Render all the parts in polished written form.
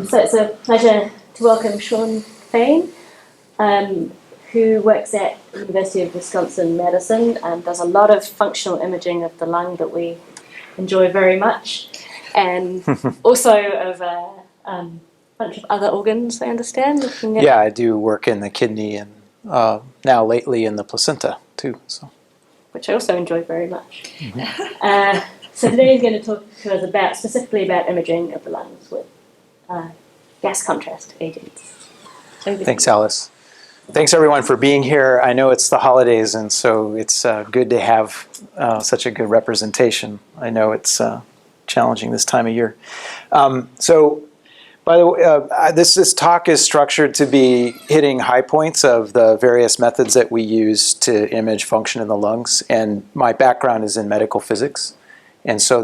So it's a pleasure to welcome Sean Fain, who works at the University of Wisconsin-Madison and does a lot of functional imaging of the lung that we enjoy very much, and also of a bunch of other organs, I understand. Looking at Yeah, I do work in the kidney and now lately in the placenta too. So. Which I also enjoy very much. Mm-hmm. So today he's going to talk to us specifically about imaging of the lungs with gas contrast agents. Thanks, Alice. Thanks, everyone, for being here. I know it's the holidays, and so it's good to have such a good representation. I know it's challenging this time of year. By the way, this talk is structured to be hitting high points of the various methods that we use to image function in the lungs. And my background is in medical physics. And so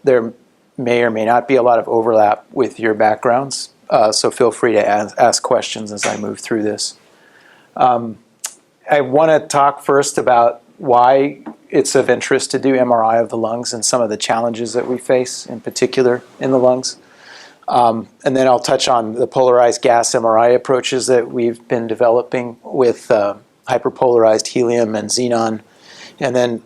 there may or may not be a lot of overlap with your backgrounds. So feel free to ask questions as I move through this. I want to talk first about why it's of interest to do MRI of the lungs and some of the challenges that we face, in particular in the lungs. And then I'll touch on the polarized gas MRI approaches that we've been developing with hyperpolarized helium and xenon. And then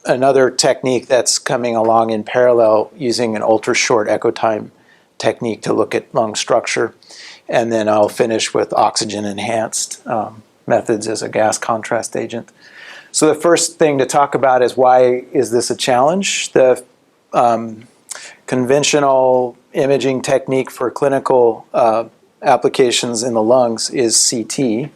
another technique that's coming along in parallel using an ultrashort echo time technique to look at lung structure. And then I'll finish with oxygen-enhanced methods as a gas contrast agent. So the first thing to talk about is why is this a challenge? The conventional imaging technique for clinical applications in the lungs is CT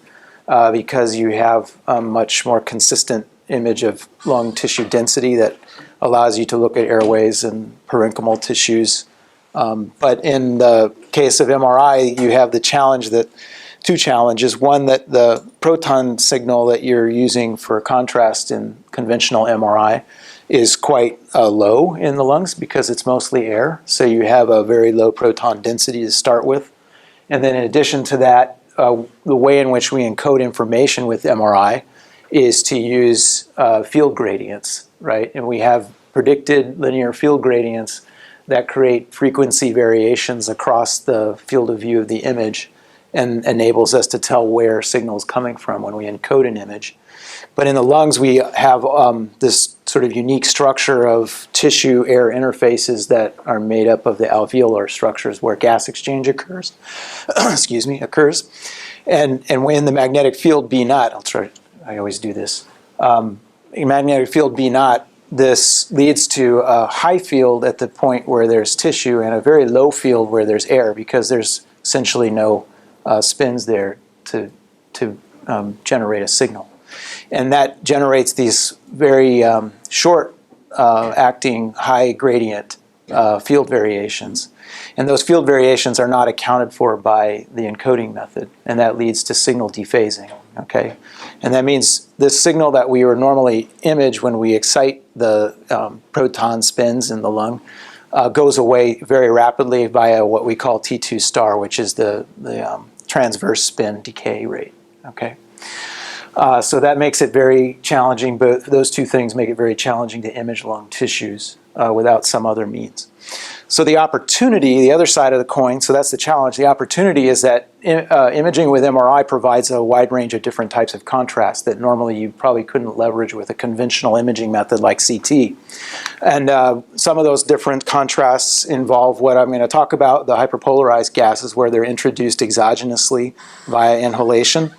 because you have a much more consistent image of lung tissue density that allows you to look at airways and parenchymal tissues. But in the case of MRI, you have the challenge that two challenges. One, that the proton signal that you're using for contrast in conventional MRI is quite low in the lungs because it's mostly air. So you have a very low proton density to start with. And then in addition to that, the way in which we encode information with MRI is to use field gradients, right? And we have predicted linear field gradients that create frequency variations across the field of view of the image and enables us to tell where signal's coming from when we encode an image. But in the lungs, we have this sort of unique structure of tissue-air interfaces that are made up of the alveolar structures where gas exchange occurs. occurs. And when the magnetic field B naught, I always do this. Magnetic field B naught, this leads to a high field at the point where there's tissue and a very low field where there's air because there's essentially no spins there to generate a signal. And that generates these very short acting high gradient field variations. And those field variations are not accounted for by the encoding method, and that leads to signal dephasing, okay? And that means this signal that we would normally image when we excite the proton spins in the lung goes away very rapidly via what we call T2 star, which is the transverse spin decay rate, okay? So that makes it very challenging, but those two things make it very challenging to image lung tissues without some other means. So the opportunity, the other side of the coin, so that's the challenge. The opportunity is that imaging with MRI provides a wide range of different types of contrast that normally you probably couldn't leverage with a conventional imaging method like CT. And some of those different contrasts involve what I'm going to talk about, the hyperpolarized gases, where they're introduced exogenously via inhalation.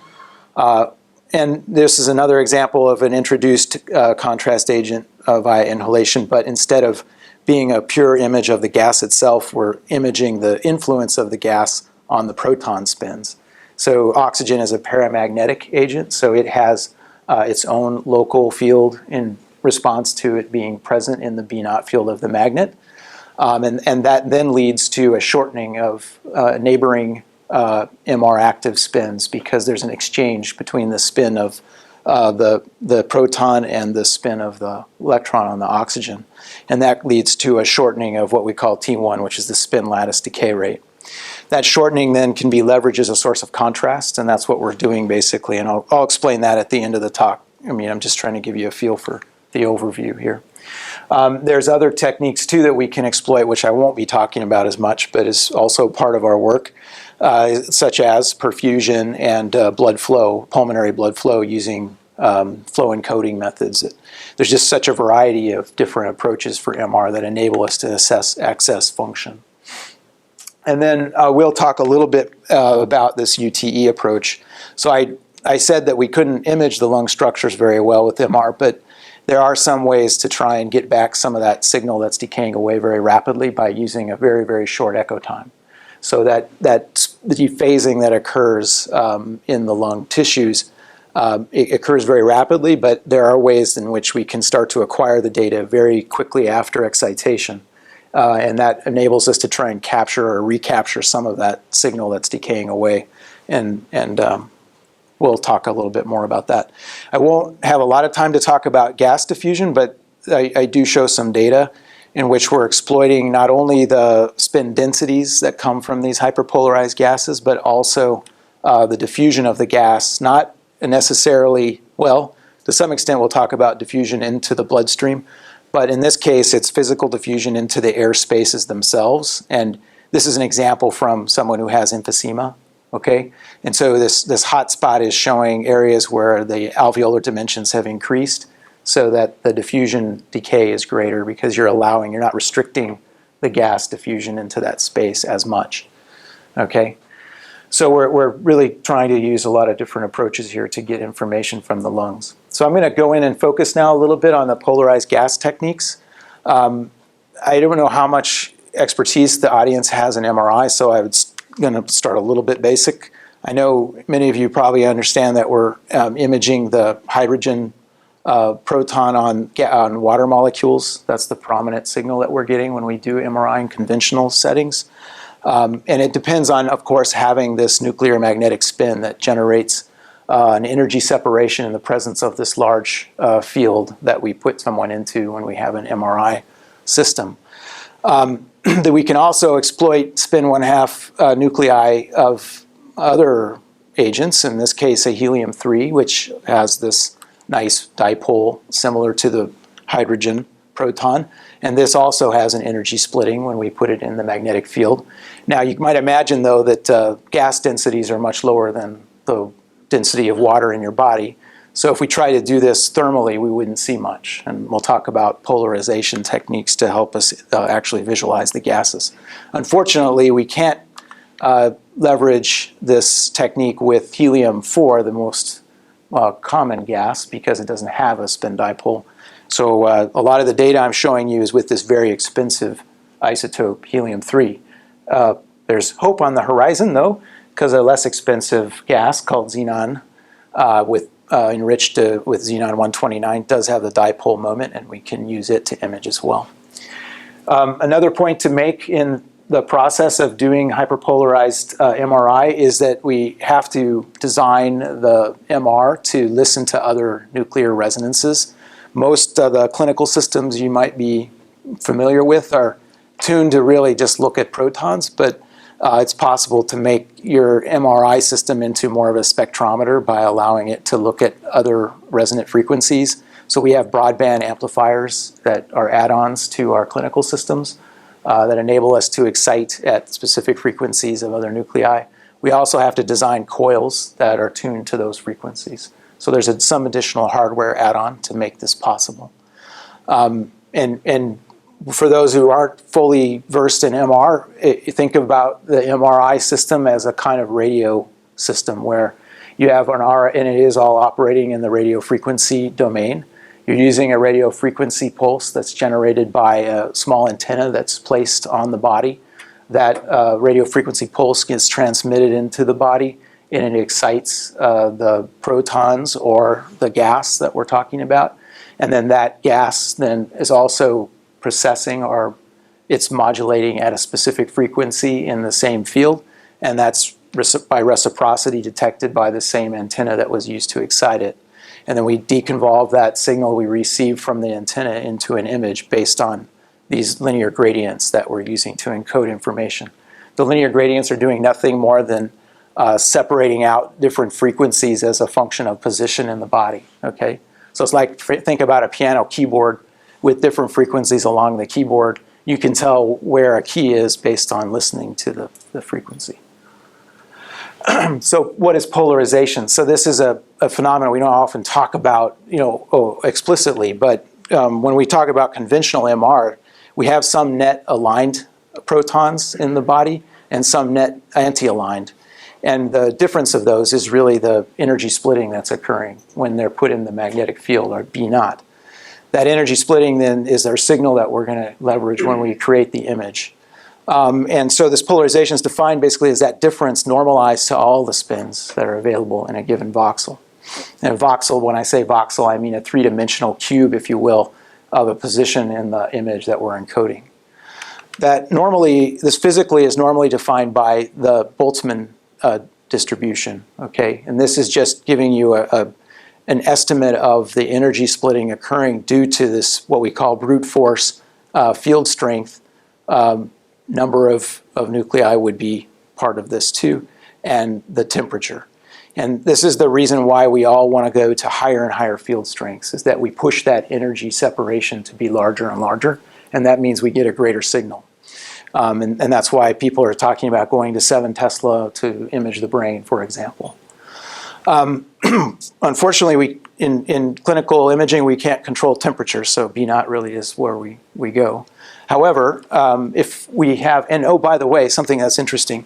And this is another example of an introduced contrast agent via inhalation, but instead of being a pure image of the gas itself, we're imaging the influence of the gas on the proton spins. So oxygen is a paramagnetic agent, so it has its own local field in response to it being present in the B naught field of the magnet. And that then leads to a shortening of neighboring MR active spins because there's an exchange between the spin of the proton and the spin of the electron on the oxygen. And that leads to a shortening of what we call T1, which is the spin lattice decay rate. That shortening then can be leveraged as a source of contrast, and that's what we're doing basically. And I'll explain that at the end of the talk. I mean, I'm just trying to give you a feel for the overview here. There's other techniques too that we can exploit, which I won't be talking about as much, but is also part of our work, such as perfusion and blood flow, pulmonary blood flow using flow encoding methods. There's just such a variety of different approaches for MR that enable us to assess access function. And then we'll talk a little bit about this UTE approach. So I said that we couldn't image the lung structures very well with MR, but there are some ways to try and get back some of that signal that's decaying away very rapidly by using a very, very short echo time. So that the dephasing that occurs in the lung tissues, it occurs very rapidly, but there are ways in which we can start to acquire the data very quickly after excitation. And that enables us to try and capture or recapture some of that signal that's decaying away. And we'll talk a little bit more about that. I won't have a lot of time to talk about gas diffusion, but I do show some data in which we're exploiting not only the spin densities that come from these hyperpolarized gases, but also the diffusion of the gas, not necessarily, well, to some extent we'll talk about diffusion into the bloodstream, but in this case it's physical diffusion into the air spaces themselves. And this is an example from someone who has emphysema. Okay, and so this hot spot is showing areas where the alveolar dimensions have increased so that the diffusion decay is greater because you're not restricting the gas diffusion into that space as much. Okay, so we're really trying to use a lot of different approaches here to get information from the lungs. So I'm going to go in and focus now a little bit on the polarized gas techniques. I don't know how much expertise the audience has in MRI, so I would going to start a little bit basic. I know many of you probably understand that we're imaging the hydrogen proton on water molecules. That's the prominent signal that we're getting when we do MRI in conventional settings. And it depends on, of course, having this nuclear magnetic spin that generates an energy separation in the presence of this large field that we put someone into when we have an MRI system. That we can also exploit spin 1/2 nuclei of other agents, in this case a helium-3, which has this nice dipole similar to the hydrogen proton. And this also has an energy splitting when we put it in the magnetic field. Now you might imagine though that gas densities are much lower than the density of water in your body. So if we try to do this thermally, we wouldn't see much. And we'll talk about polarization techniques to help us actually visualize the gases. Unfortunately, we can't leverage this technique with helium-4, the most common gas, because it doesn't have a spin dipole. So a lot of the data I'm showing you is with this very expensive isotope, helium-3. There's hope on the horizon, though, because a less expensive gas called xenon enriched with xenon-129 does have the dipole moment, and we can use it to image as well. Another point to make in the process of doing hyperpolarized MRI is that we have to design the MR to listen to other nuclear resonances. Most of the clinical systems you might be familiar with are tuned to really just look at protons, but it's possible to make your MRI system into more of a spectrometer by allowing it to look at other resonant frequencies. So we have broadband amplifiers that are add-ons to our clinical systems that enable us to excite at specific frequencies of other nuclei. We also have to design coils that are tuned to those frequencies. So there's some additional hardware add-on to make this possible. And for those who aren't fully versed in MR, think about the MRI system as a kind of radio system where you have an R, and it is all operating in the radio frequency domain. You're using a radio frequency pulse that's generated by a small antenna that's placed on the body. That radio frequency pulse gets transmitted into the body, and it excites the protons or the gas that we're talking about. And then that gas then is also processing, or it's modulating at a specific frequency in the same field, and that's by reciprocity detected by the same antenna that was used to excite it. And then we deconvolve that signal we received from the antenna into an image based on these linear gradients that we're using to encode information. The linear gradients are doing nothing more than separating out different frequencies as a function of position in the body. Okay, so it's like, think about a piano keyboard. with different frequencies along the keyboard. You can tell where a key is based on listening to the frequency. So what is polarization? So this is a phenomenon we don't often talk about, explicitly, but when we talk about conventional MR, we have some net aligned protons in the body and some net anti-aligned. And the difference of those is really the energy splitting that's occurring when they're put in the magnetic field, or B naught. That energy splitting then is our signal that we're going to leverage when we create the image. And so this polarization is defined basically as that difference normalized to all the spins that are available in a given voxel. And a voxel, when I say voxel, I mean a three-dimensional cube, if you will, of a position in the image that we're encoding. This physically is normally defined by the Boltzmann distribution, okay? And this is just giving you an estimate of the energy splitting occurring due to this, what we call brute force field strength. Number of nuclei would be part of this too, and the temperature. And this is the reason why we all want to go to higher and higher field strengths, is that we push that energy separation to be larger and larger, and that means we get a greater signal. And that's why people are talking about going to 7 Tesla to image the brain, for example. Unfortunately, in clinical imaging, we can't control temperature, so B naught really is where we go. However, if we have, and oh, by the way, something that's interesting,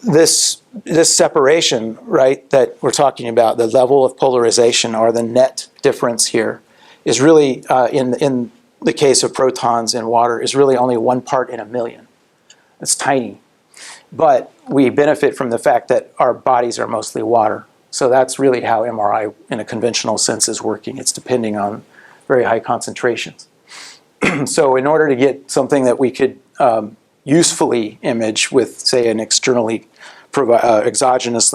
this separation, right, that we're talking about, the level of polarization or the net difference here, is really, in the case of protons in water, is really only 1 part in a million. It's tiny. But we benefit from the fact that our bodies are mostly water. So that's really how MRI, in a conventional sense, is working. It's depending on very high concentrations. So in order to get something that we could usefully image with, say, an exogenously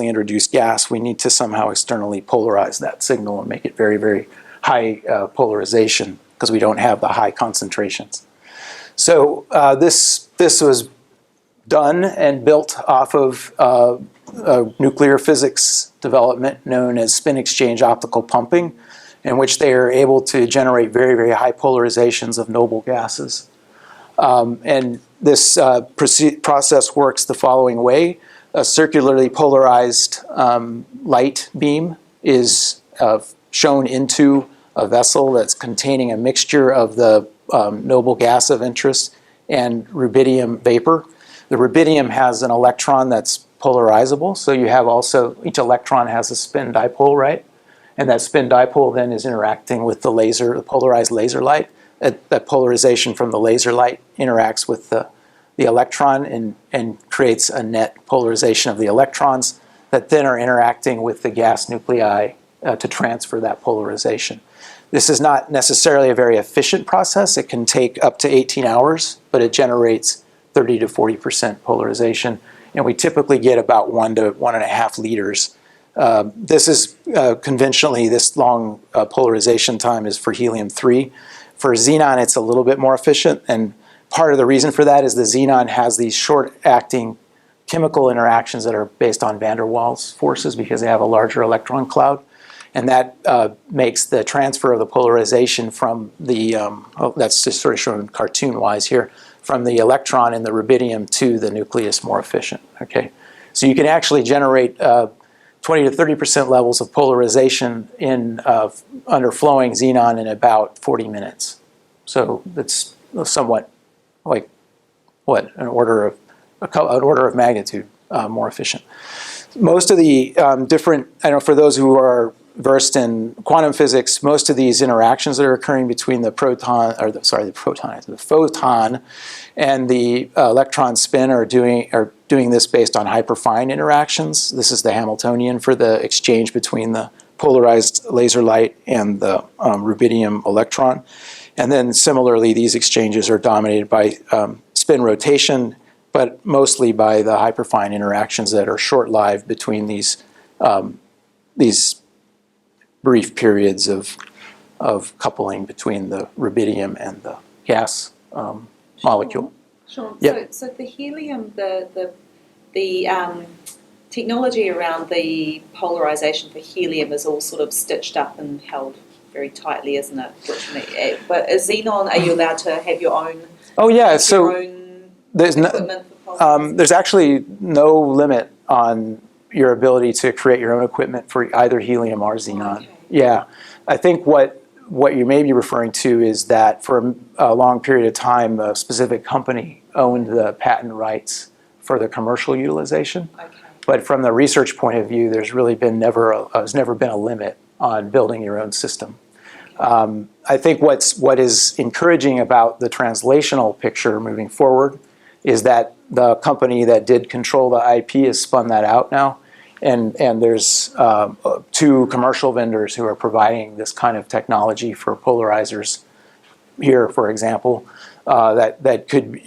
introduced gas, we need to somehow externally polarize that signal and make it very, very high polarization, because we don't have the high concentrations. So this was done and built off of nuclear physics development known as spin exchange optical pumping, in which they are able to generate very, very high polarizations of noble gases. And this process works the following way. A circularly polarized light beam is shown into a vessel that's containing a mixture of the noble gas of interest and rubidium vapor. The rubidium has an electron that's polarizable, so you have also, each electron has a spin dipole, right? And that spin dipole then is interacting with the laser, the polarized laser light. That polarization from the laser light interacts with the electron and creates a net polarization of the electrons that then are interacting with the gas nuclei to transfer that polarization. This is not necessarily a very efficient process. It can take up to 18 hours, but it generates 30 to 40% polarization. And we typically get about 1 to 1.5 liters. This is conventionally, this long polarization time is for helium-3. For xenon, it's a little bit more efficient. And part of the reason for that is the xenon has these short-acting chemical interactions that are based on van der Waals forces because they have a larger electron cloud. And that makes the transfer of the polarization from the, that's just sort of shown cartoon-wise here, from the electron in the rubidium to the nucleus more efficient, okay? So you can actually generate 20 to 30% levels of polarization in under flowing xenon in about 40 minutes. So it's somewhat like, what, an order of magnitude more efficient. Most of the different, I know for those who are versed in quantum physics, most of these interactions that are occurring between the photon and the electron spin are doing this based on hyperfine interactions. This is the Hamiltonian for the exchange between the polarized laser light and the rubidium electron. And then similarly, these exchanges are dominated by spin rotation, but mostly by the hyperfine interactions that are short-lived between these brief periods of coupling between the rubidium and the gas molecule. Sure. Yep. So the helium, the technology around the polarization for helium is all sort of stitched up and held very tightly, isn't it? But is xenon, are you allowed to have your own? Oh yeah, your so own there's equipment for polarizing? there's actually no limit on your ability to create your own equipment for either helium or xenon. Okay. Yeah, I think what you may be referring to is that for a long period of time, a specific company owned the patent rights for the commercial utilization. Okay. But from the research point of view, there's really been has never been a limit on building your own system. I think what is encouraging about the translational picture moving forward is that the company that did control the IP has spun that out now, and there's 2 commercial vendors who are providing this kind of technology for polarizers here, for example, that could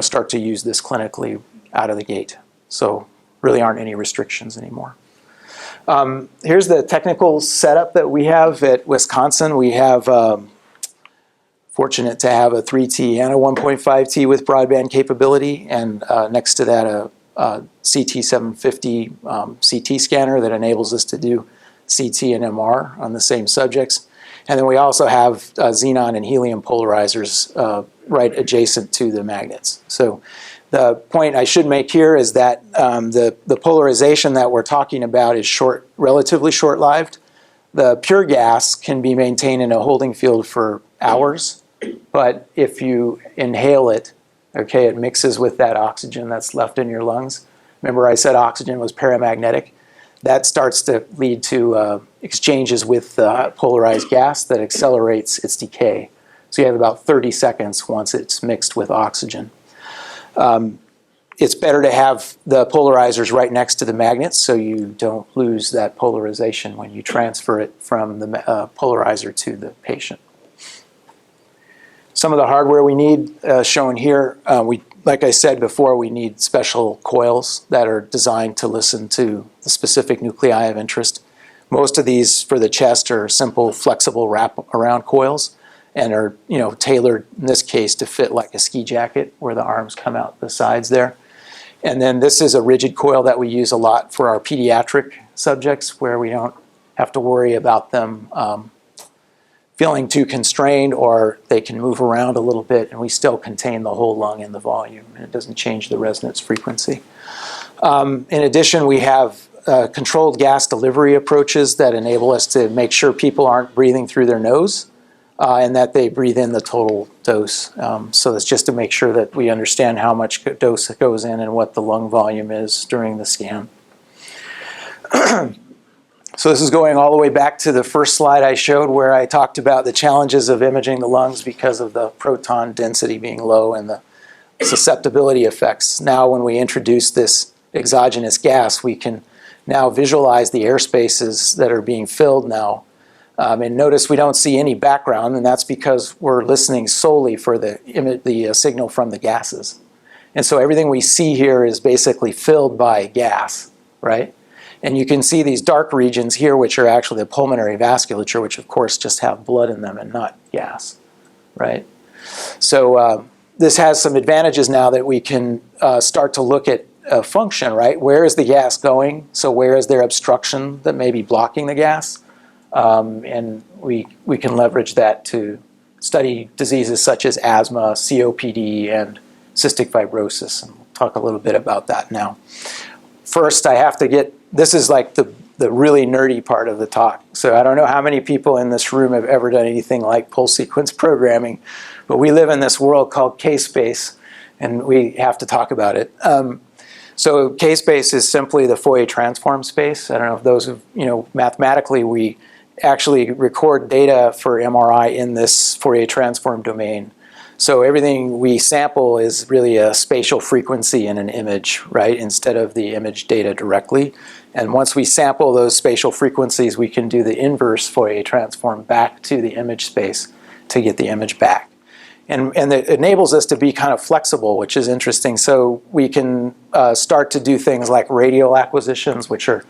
start to use this clinically out of the gate. So really aren't any restrictions anymore. Here's the technical setup that we have at Wisconsin. We have fortunate to have a 3T and a 1.5T with broadband capability, and next to that a CT750 CT scanner that enables us to do CT and MR on the same subjects. And then we also have xenon and helium polarizers right adjacent to the magnets. So the point I should make here is that the polarization that we're talking about is relatively short-lived. The pure gas can be maintained in a holding field for hours, but if you inhale it, okay, it mixes with that oxygen that's left in your lungs. Remember I said oxygen was paramagnetic? That starts to lead to exchanges with polarized gas that accelerates its decay. So you have about 30 seconds once it's mixed with oxygen. It's better to have the polarizers right next to the magnets so you don't lose that polarization when you transfer it from the polarizer to the patient. Some of the hardware we need shown here, like I said before, we need special coils that are designed to listen to the specific nuclei of interest. Most of these for the chest are simple, flexible wrap-around coils and are tailored, in this case, to fit like a ski jacket where the arms come out the sides there. And then this is a rigid coil that we use a lot for our pediatric subjects where we don't have to worry about them feeling too constrained, or they can move around a little bit and we still contain the whole lung in the volume and it doesn't change the resonance frequency. In addition, we have controlled gas delivery approaches that enable us to make sure people aren't breathing through their nose and that they breathe in the total dose. So it's just to make sure that we understand how much dose goes in and what the lung volume is during the scan. So this is going all the way back to the first slide I showed where I talked about the challenges of imaging the lungs because of the proton density being low and the susceptibility effects. Now when we introduce this exogenous gas, we can now visualize the air spaces that are being filled now. And notice we don't see any background, and that's because we're listening solely for the signal from the gases. And so everything we see here is basically filled by gas, right? And you can see these dark regions here, which are actually the pulmonary vasculature, which of course just have blood in them and not gas, right? So this has some advantages now that we can start to look at function, right? Where is the gas going? So where is there obstruction that may be blocking the gas? And we can leverage that to study diseases such as asthma, COPD, and cystic fibrosis. And we'll talk a little bit about that now. First, I have to get, this is like the really nerdy part of the talk. So I don't know how many people in this room have ever done anything like pulse sequence programming, but we live in this world called K-space, and we have to talk about it. So K-space is simply the Fourier transform space. I don't know if those of, mathematically we actually record data for MRI in this Fourier transform domain. So everything we sample is really a spatial frequency in an image, right, instead of the image data directly. And once we sample those spatial frequencies, we can do the inverse Fourier transform back to the image space to get the image back. And it enables us to be kind of flexible, which is interesting. So we can start to do things like radial acquisitions, which are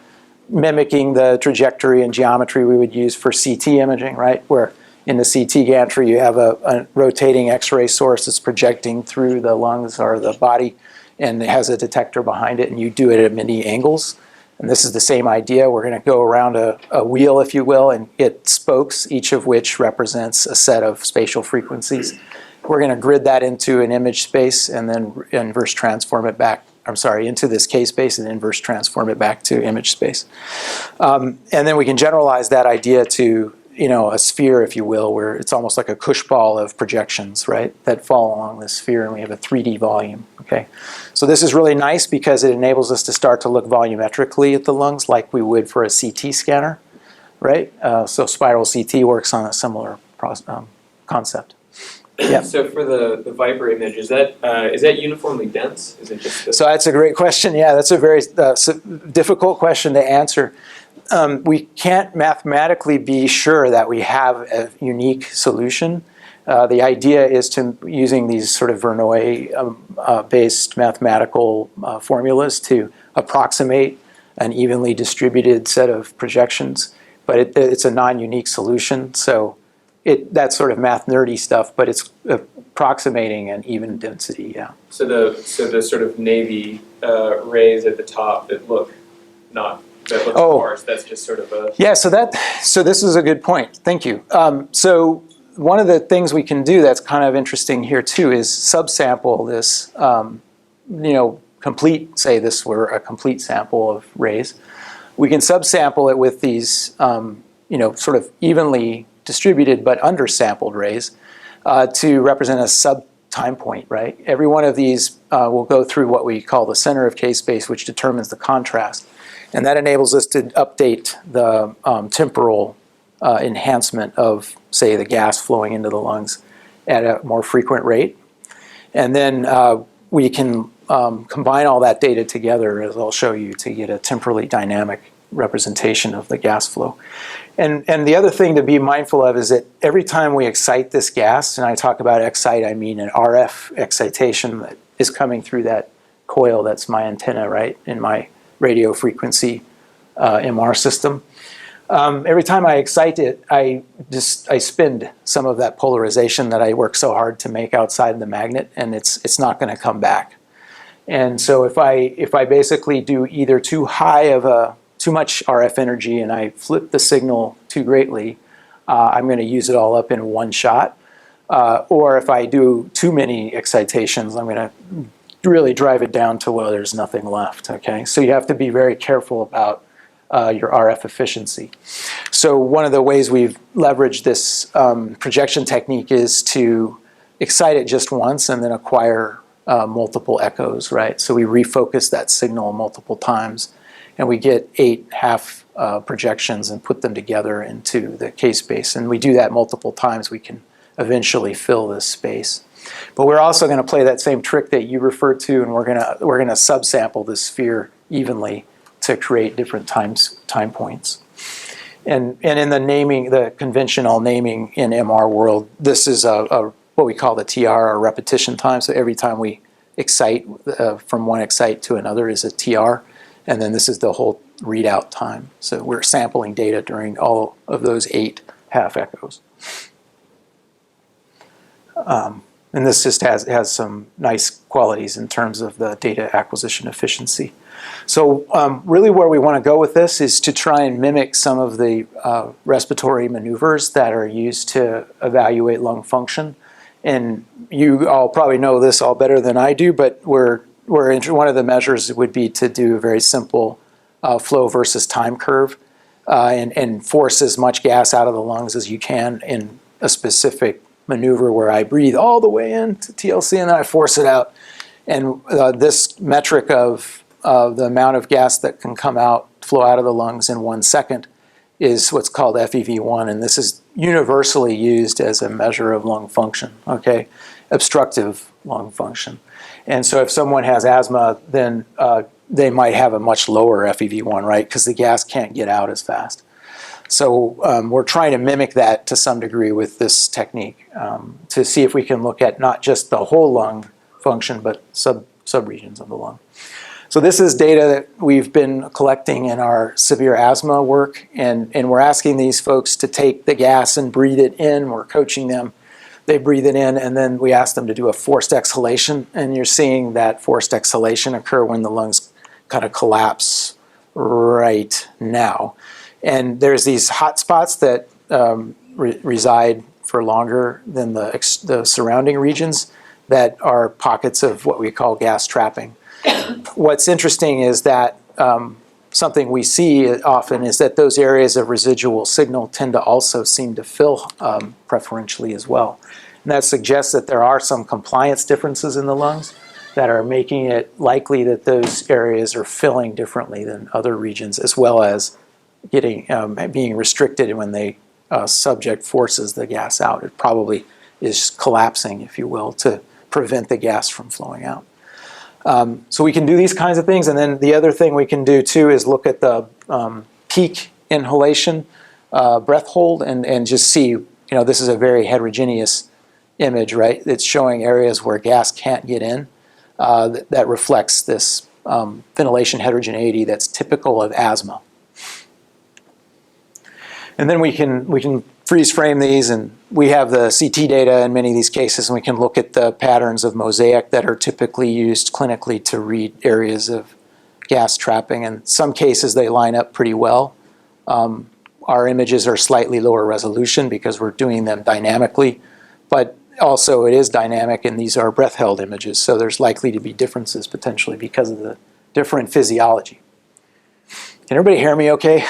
mimicking the trajectory and geometry we would use for CT imaging, right, where in the CT gantry, you have a rotating X-ray source that's projecting through the lungs or the body, and it has a detector behind it, and you do it at many angles. And this is the same idea. We're going to go around a wheel, if you will, and get spokes, each of which represents a set of spatial frequencies. We're going to grid that into an image space and then inverse transform it back, into this K space and inverse transform it back to image space. And then we can generalize that idea to, a sphere, if you will, where it's almost like a cush ball of projections, right, that fall along this sphere, and we have a 3D volume, okay? So this is really nice because it enables us to start to look volumetrically at the lungs like we would for a CT scanner, right? So spiral CT works on a similar concept. Yeah. So for the Viper image, is that uniformly dense? Is it just So that's a great question. Yeah, that's a very difficult question to answer. We can't mathematically be sure that we have a unique solution. The idea is to using these sort of Verneuil-based mathematical formulas to approximate an evenly distributed set of projections, but it's a non-unique solution. So that's sort of math nerdy stuff, but it's approximating an even density. Yeah. So the sort of navy rays at the top that look coarse, that's just sort of a... Yeah, so this is a good point. Thank you. So one of the things we can do that's kind of interesting here too is subsample this, complete, say this were a complete sample of rays. We can subsample it with these, sort of evenly distributed but undersampled rays to represent a sub-time point, right? Every one of these will go through what we call the center of K-space, which determines the contrast. And that enables us to update the temporal enhancement of, say, the gas flowing into the lungs at a more frequent rate. And then we can combine all that data together, as I'll show you, to get a temporally dynamic representation of the gas flow. And the other thing to be mindful of is that every time we excite this gas, and I talk about excite, I mean an RF excitation that is coming through that coil that's my antenna, right, in my radio frequency MR system. Every time I excite it, I spin some of that polarization that I work so hard to make outside the magnet, and it's not going to come back. And so if I basically do either too much RF energy and I flip the signal too greatly, I'm going to use it all up in one shot. Or if I do too many excitations, I'm going to really drive it down to where there's nothing left, okay? So you have to be very careful about your RF efficiency. So one of the ways we've leveraged this projection technique is to excite it just once and then acquire multiple echoes, right? So we refocus that signal multiple times and we get 8 half projections and put them together into the K-space. And we do that multiple times, we can eventually fill this space. But we're also going to play that same trick that you referred to, and we're going to subsample the sphere evenly to create different time points. And in the naming, the conventional naming in MR world, this is what we call the TR, or repetition time. So every time we excite from one excite to another is a TR, and then this is the whole readout time. So we're sampling data during all of those 8 half echoes. And this just has some nice qualities in terms of the data acquisition efficiency. So really where we want to go with this is to try and mimic some of the respiratory maneuvers that are used to evaluate lung function. And you all probably know this all better than I do, but one of the measures would be to do a very simple flow versus time curve and force as much gas out of the lungs as you can in a specific maneuver where I breathe all the way into TLC and then I force it out. And this metric of the amount of gas that can flow out of the lungs in 1 second is what's called FEV1, and this is universally used as a measure of lung function, okay? Obstructive lung function. And so if someone has asthma, then they might have a much lower FEV1, right? Because the gas can't get out as fast. So we're trying to mimic that to some degree with this technique to see if we can look at not just the whole lung function, but subregions of the lung. So this is data that we've been collecting in our severe asthma work, and we're asking these folks to take the gas and breathe it in. We're coaching them. They breathe it in, and then we ask them to do a forced exhalation, and you're seeing that forced exhalation occur when the lungs kind of collapse right now. And there's these hot spots that reside for longer than the surrounding regions that are pockets of what we call gas trapping. What's interesting is that something we see often is that those areas of residual signal tend to also seem to fill preferentially as well. And that suggests that there are some compliance differences in the lungs that are making it likely that those areas are filling differently than other regions, as well as being restricted when they subject forces the gas out. It probably is collapsing, if you will, to prevent the gas from flowing out. So we can do these kinds of things, and then the other thing we can do too is look at the peak inhalation breath hold and just see, this is a very heterogeneous image, right? It's showing areas where gas can't get in. That reflects this ventilation heterogeneity that's typical of asthma. And then we can freeze frame these, and we have the CT data in many of these cases, and we can look at the patterns of mosaic that are typically used clinically to read areas of gas trapping. In some cases, they line up pretty well. Our images are slightly lower resolution because we're doing them dynamically, but also it is dynamic, and these are breath-held images, so there's likely to be differences potentially because of the different physiology. Can everybody hear me okay?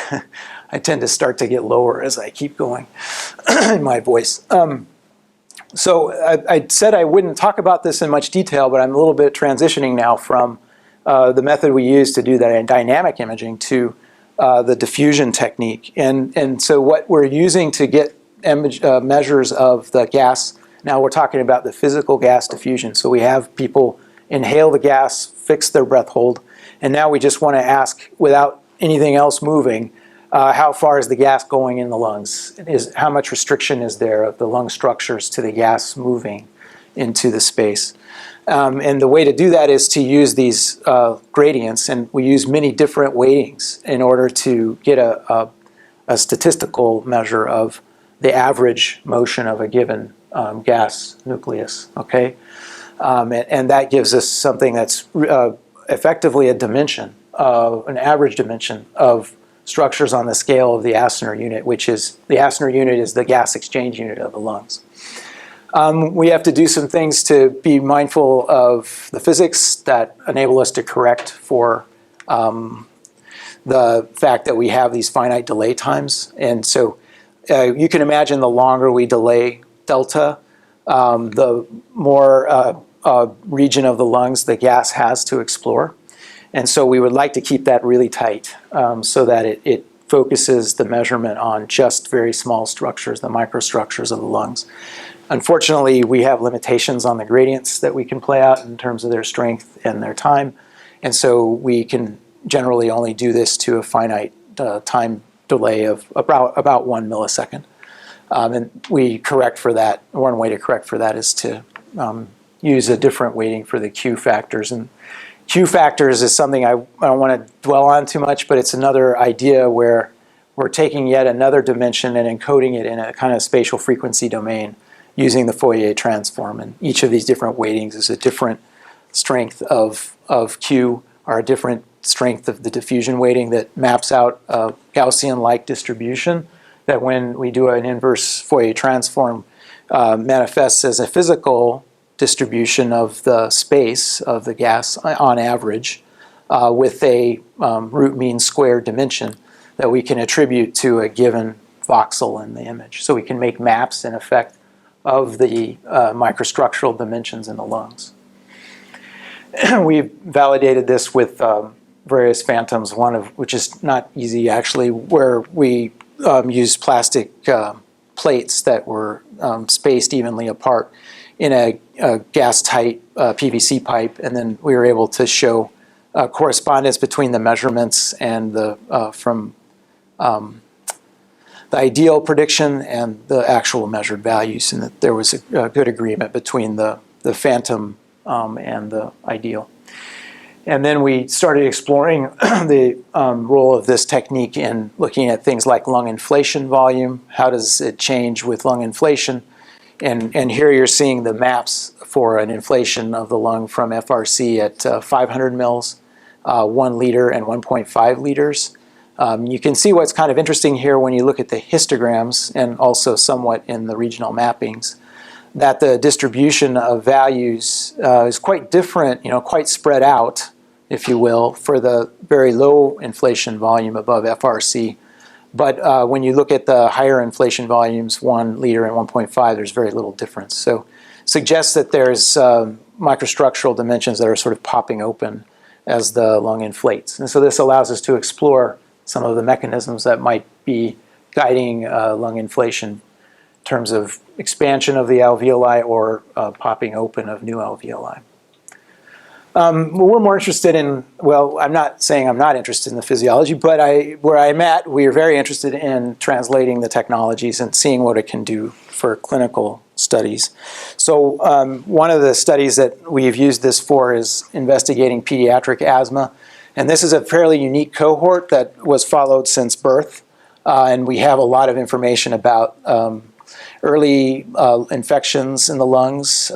I tend to start to get lower as I keep going in my voice. So I said I wouldn't talk about this in much detail, but I'm a little bit transitioning now from the method we use to do that in dynamic imaging to the diffusion technique. And so what we're using to get measures of the gas, now we're talking about the physical gas diffusion. So we have people inhale the gas, fix their breath hold, and now we just want to ask, without anything else moving, how far is the gas going in the lungs? How much restriction is there of the lung structures to the gas moving into the space? And the way to do that is to use these gradients, and we use many different weightings in order to get a statistical measure of the average motion of a given gas nucleus, okay? And that gives us something that's effectively a dimension, an average dimension of structures on the scale of the Asner unit, which is, the Asner unit is the gas exchange unit of the lungs. We have to do some things to be mindful of the physics that enable us to correct for the fact that we have these finite delay times. And so you can imagine the longer we delay delta, the more region of the lungs the gas has to explore. And so we would like to keep that really tight so that it focuses the measurement on just very small structures, the microstructures of the lungs. Unfortunately, we have limitations on the gradients that we can play out in terms of their strength and their time. And so we can generally only do this to a finite time delay of about 1 millisecond. And we correct for that. One way to correct for that is to use a different weighting for the Q factors. And Q factors is something I don't want to dwell on too much, but it's another idea where we're taking yet another dimension and encoding it in a kind of spatial frequency domain using the Fourier transform. And each of these different weightings is a different strength of Q, or a different strength of the diffusion weighting that maps out a Gaussian-like distribution that when we do an inverse Fourier transform manifests as a physical distribution of the space of the gas on average with a root mean square dimension that we can attribute to a given voxel in the image. So we can make maps, in effect, of the microstructural dimensions in the lungs. We've validated this with various phantoms, one of which is not easy actually, where we used plastic plates that were spaced evenly apart in a gas-tight PVC pipe, and then we were able to show correspondence between the measurements and the ideal prediction and the actual measured values, and that there was a good agreement between the phantom and the ideal. And then we started exploring the role of this technique in looking at things like lung inflation volume. How does it change with lung inflation? And here you're seeing the maps for an inflation of the lung from FRC at 500 mils 1 liter and 1.5 liters. You can see what's kind of interesting here when you look at the histograms and also somewhat in the regional mappings, that the distribution of values is quite different, quite spread out, if you will, for the very low inflation volume above FRC. But when you look at the higher inflation volumes, 1 liter and 1.5, there's very little difference. So suggests that there's microstructural dimensions that are sort of popping open as the lung inflates. And so this allows us to explore some of the mechanisms that might be guiding lung inflation in terms of expansion of the alveoli or popping open of new alveoli. We're more interested in, well, I'm not saying I'm not interested in the physiology, but where I'm at, we are very interested in translating the technologies and seeing what it can do for clinical studies. So one of the studies that we've used this for is investigating pediatric asthma. And this is a fairly unique cohort that was followed since birth. And we have a lot of information about early infections in the lungs,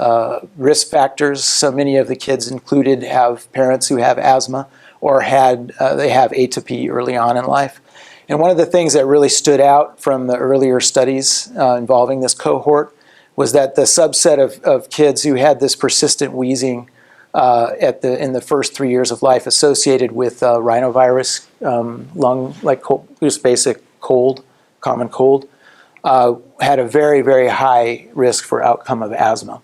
risk factors. So many of the kids included have parents who have asthma or they have atopy early on in life. And one of the things that really stood out from the earlier studies involving this cohort was that the subset of kids who had this persistent wheezing in the first 3 years of life associated with rhinovirus lung, like just basic cold, common cold, had a very, very high risk for outcome of asthma,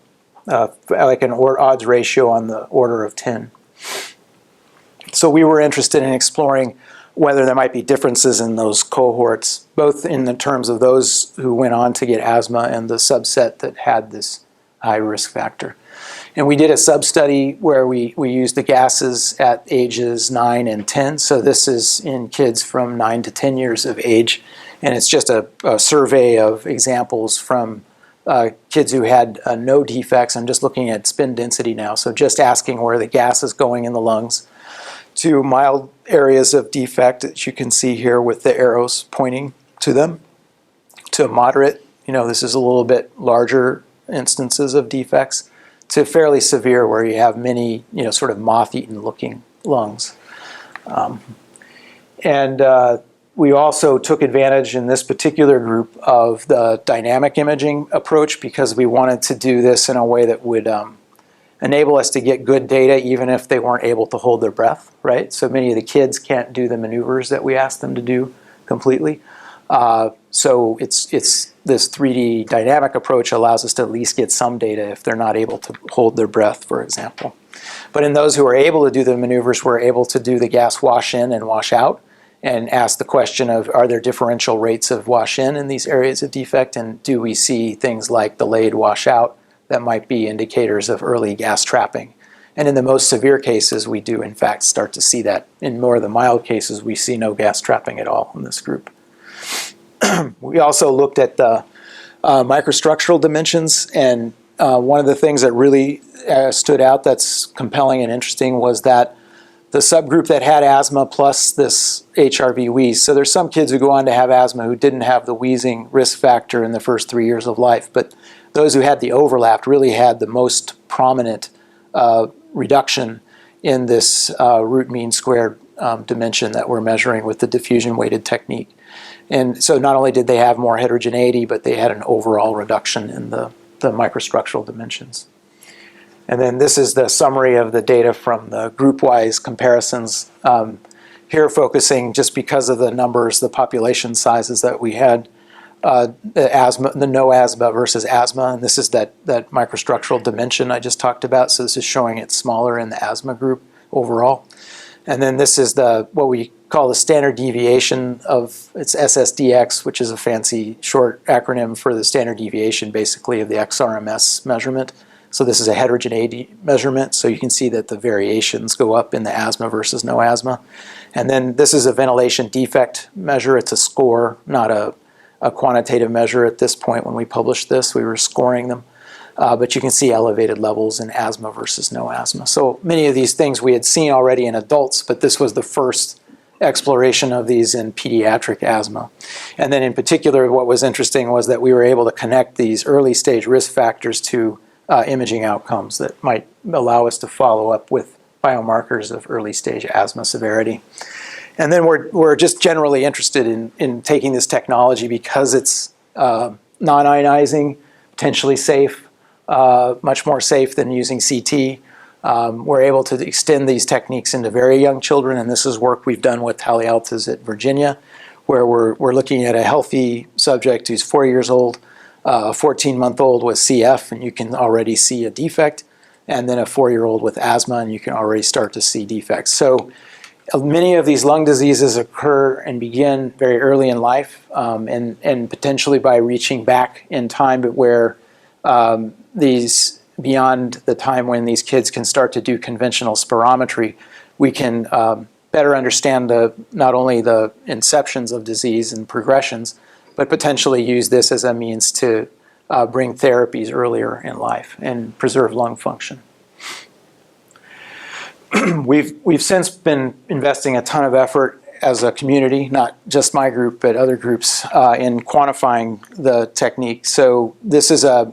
like an odds ratio on the order of 10. So we were interested in exploring whether there might be differences in those cohorts, both in the terms of those who went on to get asthma and the subset that had this high risk factor. And we did a sub-study where we used the gases at ages 9 and 10. So this is in kids from 9 to 10 years of age. And it's just a survey of examples from kids who had no defects. I'm just looking at spin density now. So just asking where the gas is going in the lungs, to mild areas of defect that you can see here with the arrows pointing to them, to moderate, this is a little bit larger instances of defects, to fairly severe where you have many, sort of moth-eaten looking lungs. We also took advantage in this particular group of the dynamic imaging approach because we wanted to do this in a way that would enable us to get good data even if they weren't able to hold their breath, right? So many of the kids can't do the maneuvers that we asked them to do completely. So it's this 3D dynamic approach allows us to at least get some data if they're not able to hold their breath, for example. But in those who are able to do the maneuvers, we're able to do the gas wash in and wash out and ask the question of, are there differential rates of wash in these areas of defect, and do we see things like delayed wash out that might be indicators of early gas trapping? And in the most severe cases, we do in fact start to see that. In more of the mild cases, we see no gas trapping at all in this group. We also looked at the microstructural dimensions, and one of the things that really stood out that's compelling and interesting was that the subgroup that had asthma plus this HRV wheeze. So there's some kids who go on to have asthma who didn't have the wheezing risk factor in the first 3 years of life, but those who had the overlap really had the most prominent reduction in this root mean squared dimension that we're measuring with the diffusion weighted technique. And so not only did they have more heterogeneity, but they had an overall reduction in the microstructural dimensions. And then this is the summary of the data from the group-wise comparisons. Here focusing, just because of the numbers, the population sizes that we had, the no asthma versus asthma, and this is that microstructural dimension I just talked about. So this is showing it smaller in the asthma group overall. And then this is what we call the standard deviation of, it's SSDX, which is a fancy short acronym for the standard deviation basically of the XRMS measurement. So this is a heterogeneity measurement, so you can see that the variations go up in the asthma versus no asthma. And then this is a ventilation defect measure. It's a score, not a quantitative measure at this point. When we published this, we were scoring them. But you can see elevated levels in asthma versus no asthma. So many of these things we had seen already in adults, but this was the first exploration of these in pediatric asthma. And then in particular, what was interesting was that we were able to connect these early stage risk factors to imaging outcomes that might allow us to follow up with biomarkers of early stage asthma severity. And then we're just generally interested in taking this technology because it's non-ionizing, potentially safe, much more safe than using CT. We're able to extend these techniques into very young children, and this is work we've done with Talialtas at Virginia, where we're looking at a healthy subject who's 4 years old, a 14-month-old with CF, and you can already see a defect, and then a 4-year-old with asthma, and you can already start to see defects. So many of these lung diseases occur and begin very early in life, and potentially by reaching back in time, but where these, beyond the time when these kids can start to do conventional spirometry, we can better understand not only the inceptions of disease and progressions, but potentially use this as a means to bring therapies earlier in life and preserve lung function. We've since been investing a ton of effort as a community, not just my group, but other groups, in quantifying the technique. So this is a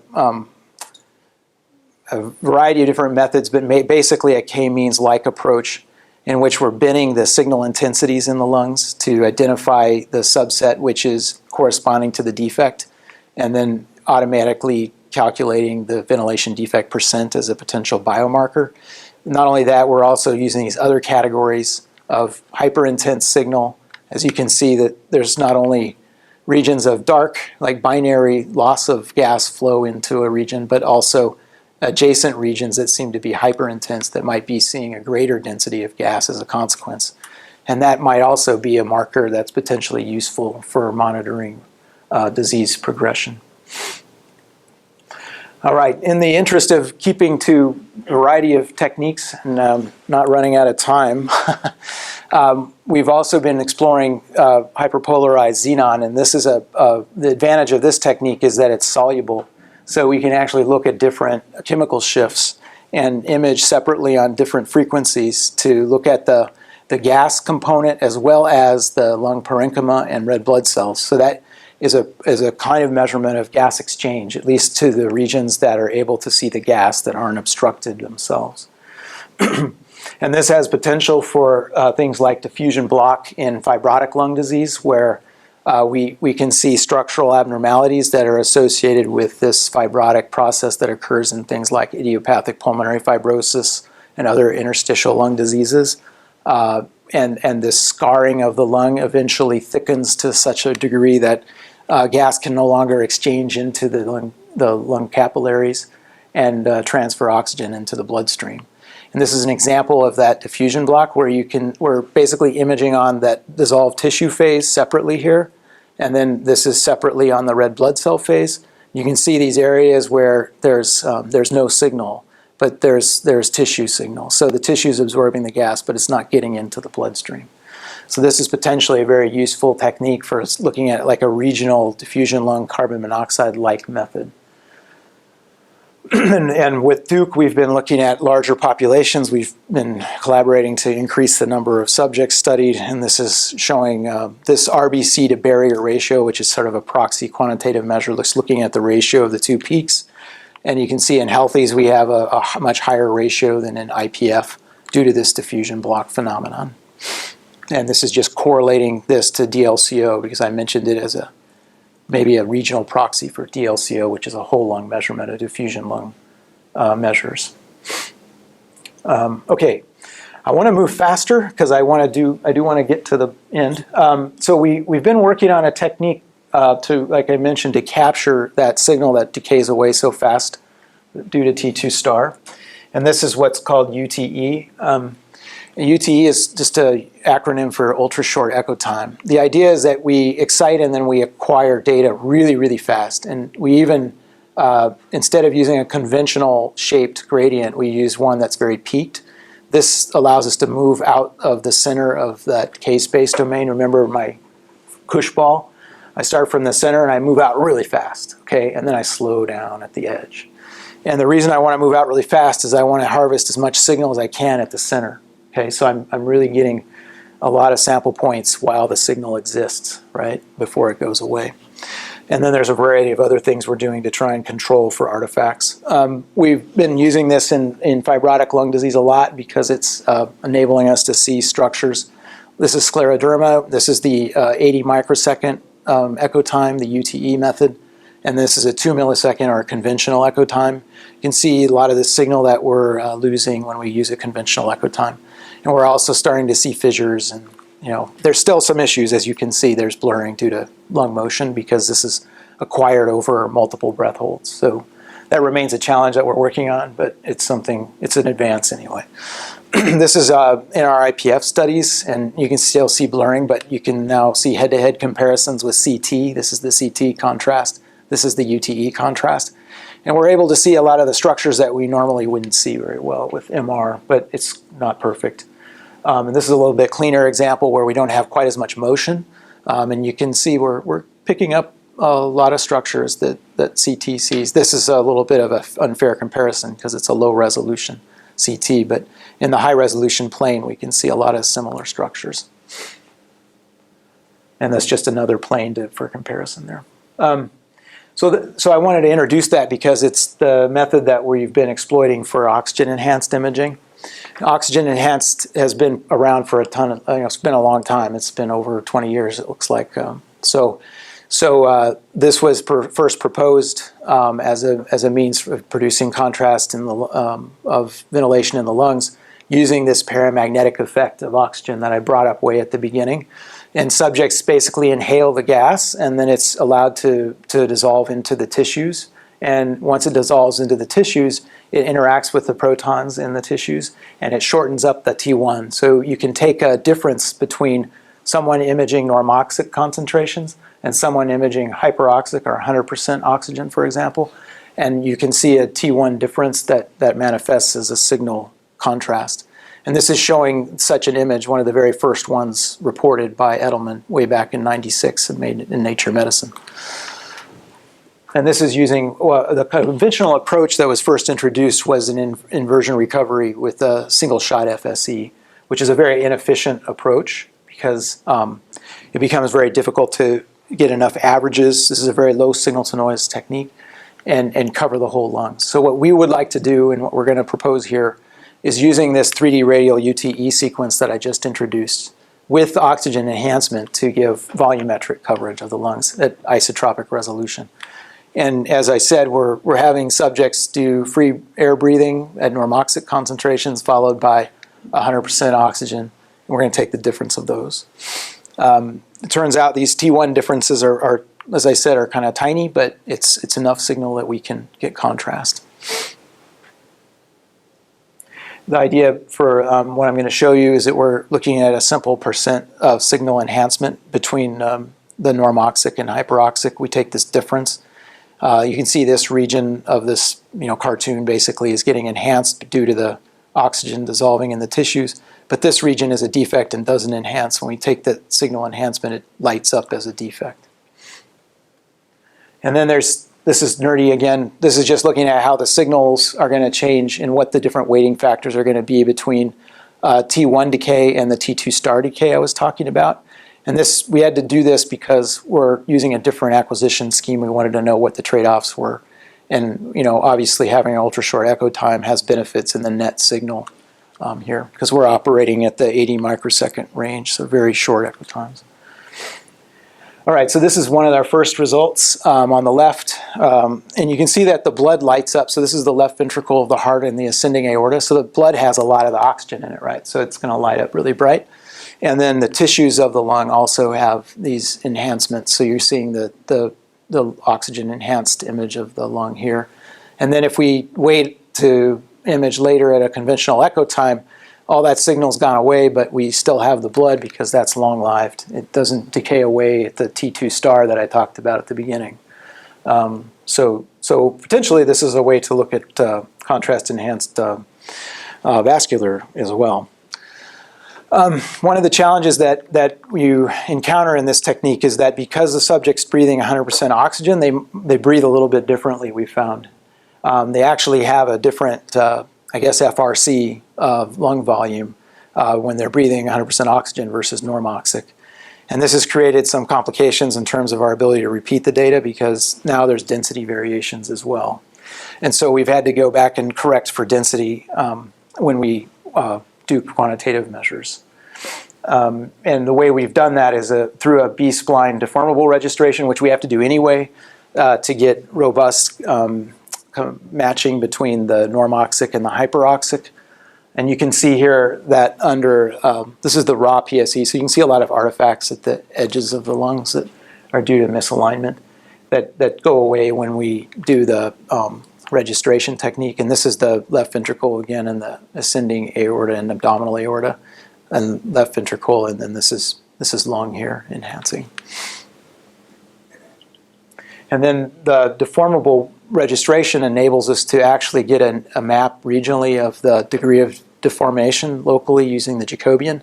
variety of different methods, but basically a k-means-like approach in which we're binning the signal intensities in the lungs to identify the subset which is corresponding to the defect, and then automatically calculating the ventilation defect percent as a potential biomarker. Not only that, we're also using these other categories of hyperintense signal. As you can see, that there's not only regions of dark, like binary loss of gas flow into a region, but also adjacent regions that seem to be hyperintense that might be seeing a greater density of gas as a consequence. And that might also be a marker that's potentially useful for monitoring disease progression. All right, in the interest of keeping to a variety of techniques and not running out of time, we've also been exploring hyperpolarized xenon, and this is the advantage of this technique is that it's soluble. So we can actually look at different chemical shifts and image separately on different frequencies to look at the gas component as well as the lung parenchyma and red blood cells. So that is a kind of measurement of gas exchange, at least to the regions that are able to see the gas that aren't obstructed themselves. And this has potential for things like diffusion block in fibrotic lung disease, where we can see structural abnormalities that are associated with this fibrotic process that occurs in things like idiopathic pulmonary fibrosis and other interstitial lung diseases. And this scarring of the lung eventually thickens to such a degree that gas can no longer exchange into the lung capillaries and transfer oxygen into the bloodstream. And this is an example of that diffusion block where we're basically imaging on that dissolved tissue phase separately here. And then this is separately on the red blood cell phase. You can see these areas where there's no signal, but there's tissue signal. So the tissue is absorbing the gas, but it's not getting into the bloodstream. So this is potentially a very useful technique for looking at like a regional diffusion lung carbon monoxide-like method. And with Duke, we've been looking at larger populations. We've been collaborating to increase the number of subjects studied, and this is showing this RBC to barrier ratio, which is sort of a proxy quantitative measure, looking at the ratio of the two peaks. And you can see in healthies, we have a much higher ratio than in IPF due to this diffusion block phenomenon. And this is just correlating this to DLCO because I mentioned it as maybe a regional proxy for DLCO, which is a whole lung measurement of diffusion lung measures. Okay, I want to move faster because I do want to get to the end. So we've been working on a technique like I mentioned, to capture that signal that decays away so fast due to T2 star. And this is what's called UTE. UTE is just an acronym for ultrashort echo time. The idea is that we excite and then we acquire data really, really fast. And we even, instead of using a conventional shaped gradient, we use one that's very peaked. This allows us to move out of the center of that K-space domain. Remember my Cush ball? I start from the center and I move out really fast, okay? And then I slow down at the edge. And the reason I want to move out really fast is I want to harvest as much signal as I can at the center. Okay, so I'm really getting a lot of sample points while the signal exists, right, before it goes away. And then there's a variety of other things we're doing to try and control for artifacts. We've been using this in fibrotic lung disease a lot because it's enabling us to see structures. This is scleroderma. This is the 80 microsecond echo time, the UTE method. And this is a 2 millisecond or a conventional echo time. You can see a lot of the signal that we're losing when we use a conventional echo time. And we're also starting to see fissures, and there's still some issues. As you can see, there's blurring due to lung motion because this is acquired over multiple breath holds. So that remains a challenge that we're working on, but it's an advance anyway. This is in our IPF studies, and you can still see blurring, but you can now see head-to-head comparisons with CT. This is the CT contrast. This is the UTE contrast. And we're able to see a lot of the structures that we normally wouldn't see very well with MR, but it's not perfect. And this is a little bit cleaner example where we don't have quite as much motion. And you can see we're picking up a lot of structures that CT sees. This is a little bit of an unfair comparison because it's a low resolution CT, but in the high resolution plane we can see a lot of similar structures. And that's just another plane for comparison there. So I wanted to introduce that because it's the method that we've been exploiting for oxygen-enhanced imaging. Oxygen-enhanced has been around for it's been a long time. It's been over 20 years, it looks like. So this was first proposed as a means of producing contrast of ventilation in the lungs using this paramagnetic effect of oxygen that I brought up way at the beginning. And subjects basically inhale the gas, and then it's allowed to dissolve into the tissues. And once it dissolves into the tissues, it interacts with the protons in the tissues, and it shortens up the T1. So you can take a difference between someone imaging normoxic concentrations and someone imaging hyperoxic or 100% oxygen, for example, and you can see a T1 difference that manifests as a signal contrast. And this is showing such an image, one of the very first ones reported by Edelman way back in '96 and made it in Nature Medicine. And this is using, the conventional approach that was first introduced was an inversion recovery with a Singleshot FSE, which is a very inefficient approach because it becomes very difficult to get enough averages. This is a very low signal-to-noise technique and cover the whole lung. So what we would like to do and what we're going to propose here is using this 3D radial UTE sequence that I just introduced with oxygen enhancement to give volumetric coverage of the lungs at isotropic resolution. And as I said, we're having subjects do free air breathing at normoxic concentrations followed by 100% oxygen. And we're going to take the difference of those. It turns out these T1 differences are, as I said, are kind of tiny, but it's enough signal that we can get contrast. The idea for what I'm going to show you is that we're looking at a simple percent of signal enhancement between the normoxic and hyperoxic. We take this difference. You can see this region of this cartoon basically is getting enhanced due to the oxygen dissolving in the tissues, but this region is a defect and doesn't enhance. When we take the signal enhancement, it lights up as a defect. And then this is nerdy again. This is just looking at how the signals are going to change and what the different weighting factors are going to be between T1 decay and the T2 star decay I was talking about. And we had to do this because we're using a different acquisition scheme. We wanted to know what the trade-offs were. And obviously having an ultra-short echo time has benefits in the net signal here because we're operating at the 80 microsecond range, so very short echo times. All right, so this is one of our first results on the left. And you can see that the blood lights up. So this is the left ventricle of the heart and the ascending aorta. So the blood has a lot of the oxygen in it, right? So it's going to light up really bright. And then the tissues of the lung also have these enhancements. So you're seeing the oxygen-enhanced image of the lung here. And then if we wait to image later at a conventional echo time, all that signal's gone away, but we still have the blood because that's long-lived. It doesn't decay away at the T2 star that I talked about at the beginning. So potentially this is a way to look at contrast-enhanced vascular as well. One of the challenges that you encounter in this technique is that because the subject's breathing 100% oxygen, they breathe a little bit differently, we found. They actually have a different, FRC of lung volume when they're breathing 100% oxygen versus normoxic. And this has created some complications in terms of our ability to repeat the data because now there's density variations as well. And so we've had to go back and correct for density when we do quantitative measures. And the way we've done that is through a B-spline deformable registration, which we have to do anyway to get robust matching between the normoxic and the hyperoxic. And you can see here that under, this is the raw PSE, so you can see a lot of artifacts at the edges of the lungs that are due to misalignment that go away when we do the registration technique. And this is the left ventricle again, and the ascending aorta and abdominal aorta, and left ventricle, and then this is lung here, enhancing. And then the deformable registration enables us to actually get a map regionally of the degree of deformation locally using the Jacobian.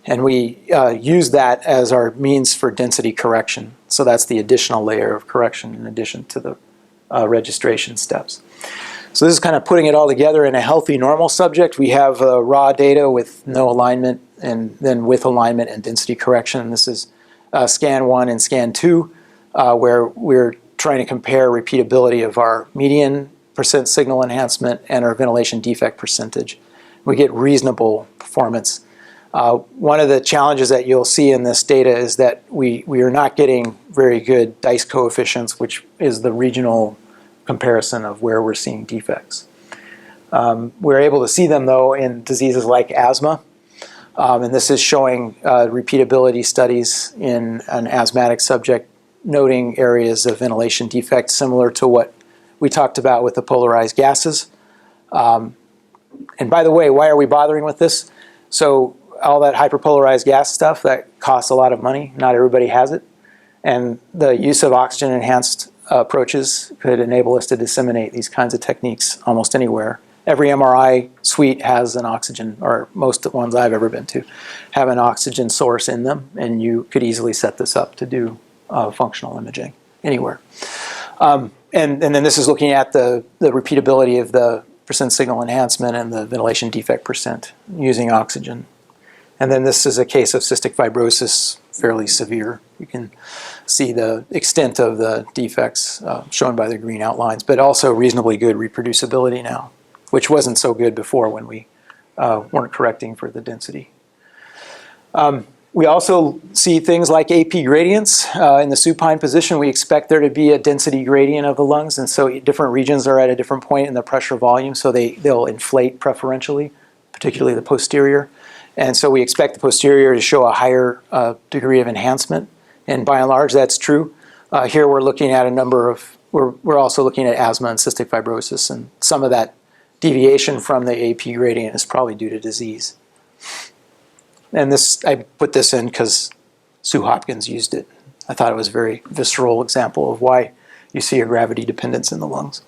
And we use that as our means for density correction. So that's the additional layer of correction in addition to the registration steps. So this is kind of putting it all together in a healthy normal subject. We have raw data with no alignment and then with alignment and density correction. This is scan 1 and scan 2 where we're trying to compare repeatability of our median percent signal enhancement and our ventilation defect percentage. We get reasonable performance. One of the challenges that you'll see in this data is that we are not getting very good DICE coefficients, which is the regional comparison of where we're seeing defects. We're able to see them, though, in diseases like asthma. And this is showing repeatability studies in an asthmatic subject, noting areas of ventilation defect similar to what we talked about with the polarized gases. And by the way, why are we bothering with this? So all that hyperpolarized gas stuff, that costs a lot of money. Not everybody has it. And the use of oxygen-enhanced approaches could enable us to disseminate these kinds of techniques almost anywhere. Every MRI suite has an oxygen, or most of the ones I've ever been to, have an oxygen source in them, and you could easily set this up to do functional imaging anywhere. And then this is looking at the repeatability of the percent signal enhancement and the ventilation defect percent using oxygen. And then this is a case of cystic fibrosis, fairly severe. You can see the extent of the defects shown by the green outlines, but also reasonably good reproducibility now, which wasn't so good before when we weren't correcting for the density. We also see things like AP gradients. In the supine position, we expect there to be a density gradient of the lungs, and so different regions are at a different point in the pressure volume, so they'll inflate preferentially, particularly the posterior. And so we expect the posterior to show a higher degree of enhancement, and by and large that's true. Here we're looking at a number of, we're also looking at asthma and cystic fibrosis, and some of that deviation from the AP gradient is probably due to disease. And this, I put this in because Sue Hopkins used it. I thought it was a very visceral example of why you see a gravity dependence in the lungs.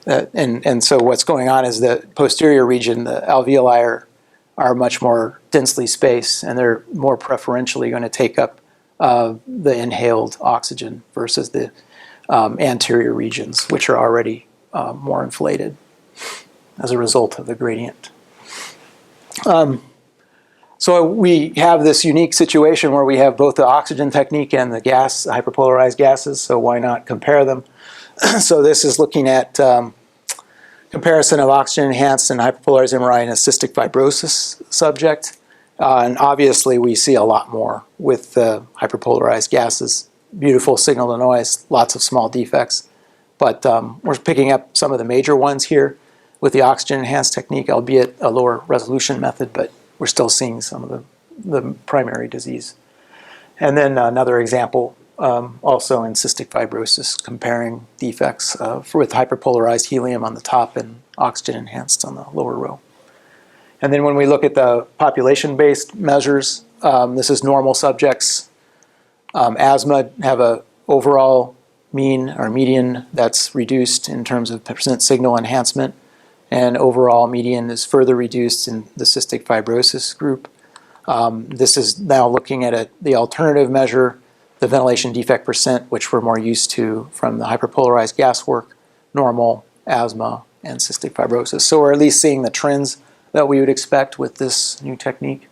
And so what's going on is the posterior region, the alveoli are much more densely spaced, and they're more preferentially going to take up the inhaled oxygen versus the anterior regions, which are already more inflated as a result of the gradient. So we have this unique situation where we have both the oxygen technique and the gas, hyperpolarized gases, so why not compare them? So this is looking at comparison of oxygen-enhanced and hyperpolarized MRI in a cystic fibrosis subject. And obviously we see a lot more with the hyperpolarized gases. Beautiful signal to noise, lots of small defects. But we're picking up some of the major ones here with the oxygen-enhanced technique, albeit a lower resolution method, but we're still seeing some of the primary disease. And then another example, also in cystic fibrosis, comparing defects with hyperpolarized helium on the top and oxygen-enhanced on the lower row. And then when we look at the population-based measures, this is normal subjects. Asthma have a overall mean or median that's reduced in terms of percent signal enhancement, and overall median is further reduced in the cystic fibrosis group. This is now looking at the alternative measure, the ventilation defect percent, which we're more used to from the hyperpolarized gas work, normal, asthma, and cystic fibrosis. So we're at least seeing the trends that we would expect with this new technique.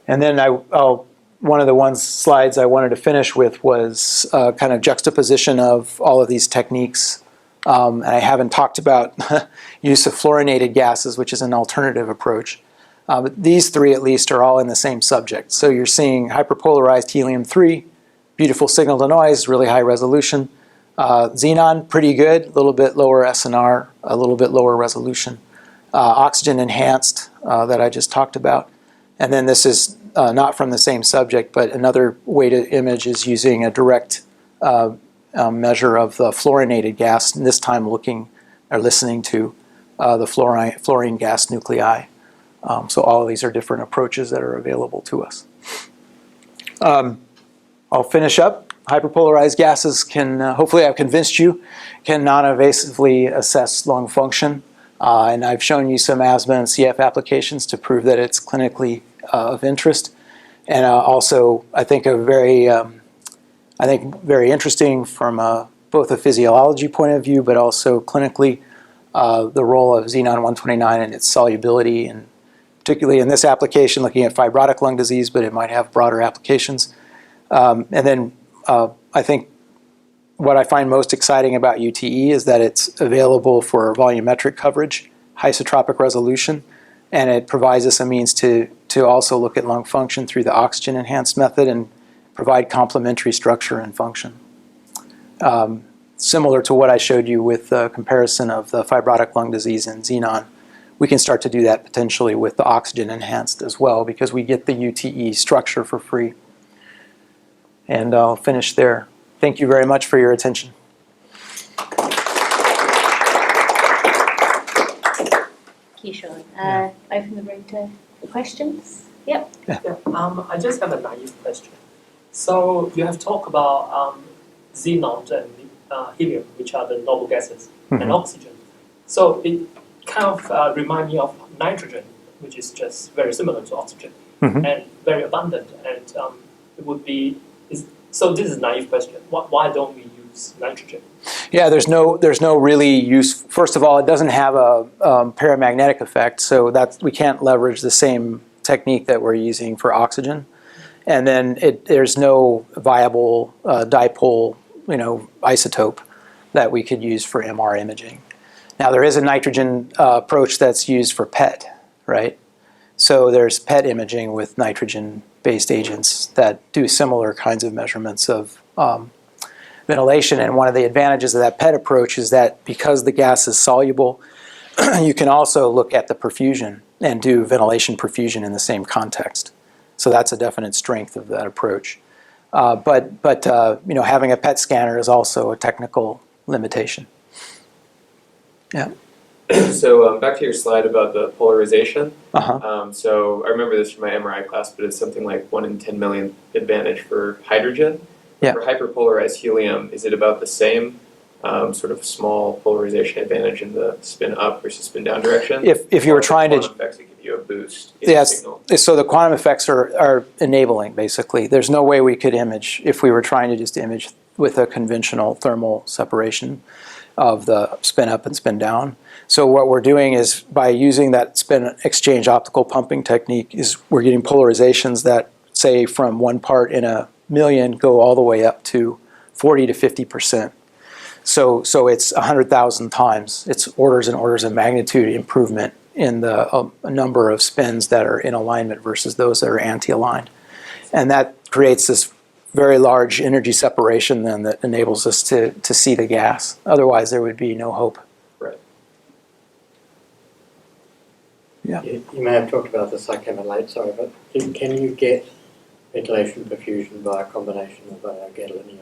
And then I'll one of the slides I wanted to finish with was kind of juxtaposition of all of these techniques. And I haven't talked about use of fluorinated gases, which is an alternative approach. But these three, at least, are all in the same subject. So you're seeing hyperpolarized helium-3, beautiful signal to noise, really high resolution. Xenon, pretty good, a little bit lower SNR, a little bit lower resolution. Oxygen-enhanced that I just talked about. And then this is not from the same subject, but another way to image is using a direct measure of the fluorinated gas, and this time looking or listening to the fluorine gas nuclei. So all of these are different approaches that are available to us. I'll finish up. Hyperpolarized gases can, hopefully I've convinced you, can non-invasively assess lung function. And I've shown you some asthma and CF applications to prove that it's clinically of interest. And also, I think very interesting from both a physiology point of view, but also clinically, the role of xenon 129 and its solubility, and particularly in this application, looking at fibrotic lung disease, but it might have broader applications. And then I think what I find most exciting about UTE is that it's available for volumetric coverage, isotropic resolution, and it provides us a means to also look at lung function through the oxygen-enhanced method and provide complementary structure and function. Similar to what I showed you with the comparison of the fibrotic lung disease in xenon, we can start to do that potentially with the oxygen-enhanced as well, because we get the UTE structure for free. And I'll finish there. Thank you very much for your attention. Thank you, Sean. Open the room to questions. Yep. Yeah. I just have a naive question. So you have talked about xenon and helium, which are the noble gases, and oxygen. So it kind of reminds me of nitrogen, which is just very similar to oxygen and very abundant. And it would be, so this is a naive question. Why don't we use nitrogen? Yeah, there's no really use. First of all, it doesn't have a paramagnetic effect, so we can't leverage the same technique that we're using for oxygen. And then there's no viable dipole, isotope that we could use for MR imaging. Now there is a nitrogen approach that's used for PET, right? So there's PET imaging with nitrogen-based agents that do similar kinds of measurements of ventilation. And one of the advantages of that PET approach is that because the gas is soluble, you can also look at the perfusion and do ventilation perfusion in the same context. So that's a definite strength of that approach. But having a PET scanner is also a technical limitation. Yeah. So back to your slide about the polarization. So I remember this from my MRI class, but it's something like 1 in 10 million advantage for hydrogen. Yeah. For hyperpolarized helium, is it about the same sort of small polarization advantage in the spin up versus spin down direction? If you were trying to... quantum effects that give you a boost in the signal. So the quantum effects are enabling, basically. There's no way we could image if we were trying to just image with a conventional thermal separation of the spin up and spin down. So what we're doing is, by using that spin exchange optical pumping technique, is we're getting polarizations that, say, from 1 part in a million go all the way up to 40 to 50%. So it's 100,000 times. It's orders and orders of magnitude improvement in the number of spins that are in alignment versus those that are anti-aligned. And that creates this very large energy separation then that enables us to see the gas. Otherwise, there would be no hope. Right. Yeah. You may have talked about this, I came in late, sorry, but can you get ventilation perfusion by a combination of gadolinium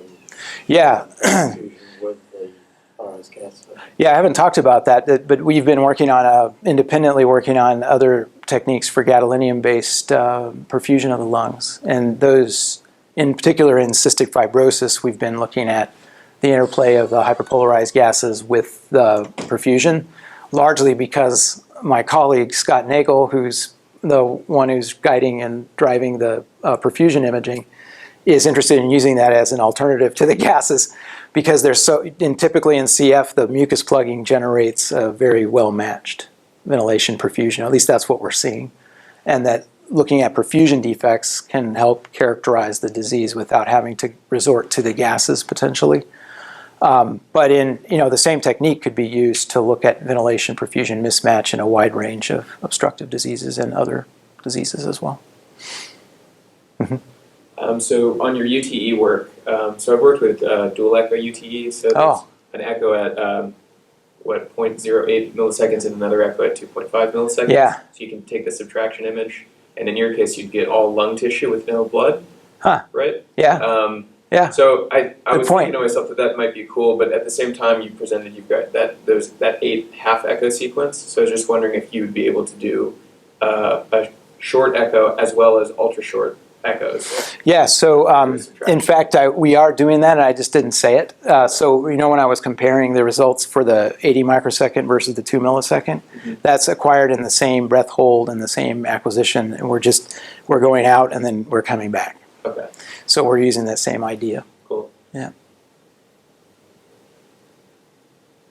perfusion with the polarized gas? Yeah, I haven't talked about that, but we've been working on, independently working on other techniques for gadolinium-based perfusion of the lungs. And those, in particular in cystic fibrosis, we've been looking at the interplay of the hyperpolarized gases with the perfusion, largely because my colleague Scott Nagel, who's the one who's guiding and driving the perfusion imaging, is interested in using that as an alternative to the gases, because they're typically in CF, the mucus plugging generates a very well-matched ventilation perfusion. At least that's what we're seeing. And that looking at perfusion defects can help characterize the disease without having to resort to the gases potentially. But the same technique could be used to look at ventilation perfusion mismatch in a wide range of obstructive diseases and other diseases as well. So on your UTE work, so I've worked with dual echo UTE, so there's an echo at 0.08 milliseconds and another echo at 2.5 milliseconds. Yeah. So you can take the subtraction image, and in your case, you'd get all lung tissue with no blood. Huh. Right? Yeah. Yeah. So I was point. thinking to myself that might be cool, but at the same time, you presented you've got that 8 half echo sequence. So I was just wondering if you would be able to do a short echo as well as ultra short echoes. Yeah, so in fact, we are doing that, and I just didn't say it. So when I was comparing the results for the 80 microsecond versus the 2 millisecond, that's acquired in the same breath hold and the same acquisition, and we're going out and then we're coming back. Okay. So we're using that same idea. Cool. Yeah.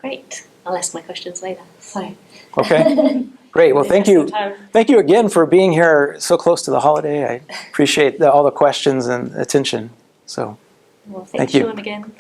Great. I'll ask my questions later. So. Okay. Great. Well, thank you. Thank you again for being here so close to the holiday. I appreciate all the questions and attention. So, well, thank you. Sean, again.